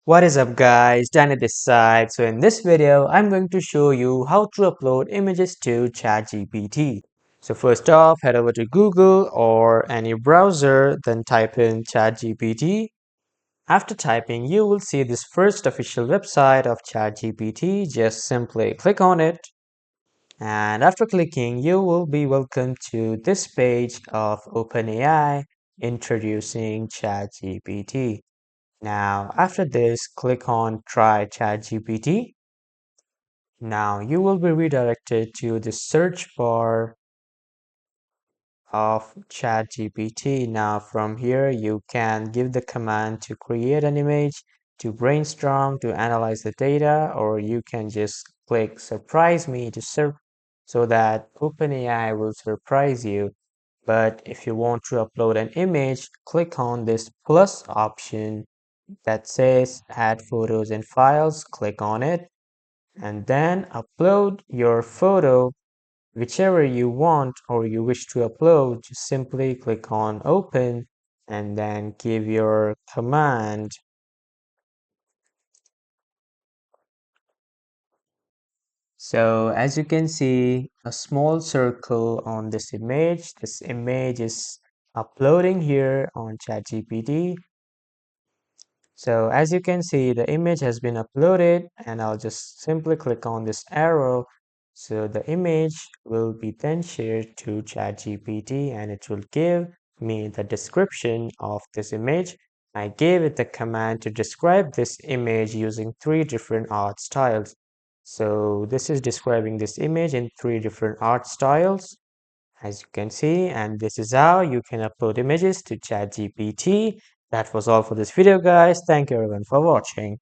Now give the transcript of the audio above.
What is up guys, Danny this side. So in this video, I'm going to show you how to upload images to ChatGPT. So first off, head over to Google or any browser, then type in ChatGPT. After typing, you will see this first official website of ChatGPT. Just simply click on it. And after clicking, you will be welcomed to this page of OpenAI introducing ChatGPT. Now, after this, click on Try ChatGPT. Now, you will be redirected to the search bar of ChatGPT. Now, from here, you can give the command to create an image, to brainstorm, to analyze the data, or you can just click Surprise Me to so that OpenAI will surprise you. But if you want to upload an image, click on this plus option that says add photos and files. Click on it and then upload your photo, whichever you want or you wish to upload. Just simply click on open and then give your command. So as you can see, a small circle on this image is uploading here on ChatGPT. So as you can see, the image has been uploaded and I'll just simply click on this arrow. So the image will be then shared to ChatGPT and it will give me the description of this image. I gave it the command to describe this image using 3 different art styles. So this is describing this image in 3 different art styles, as you can see, and this is how you can upload images to ChatGPT. That was all for this video guys. Thank you everyone for watching.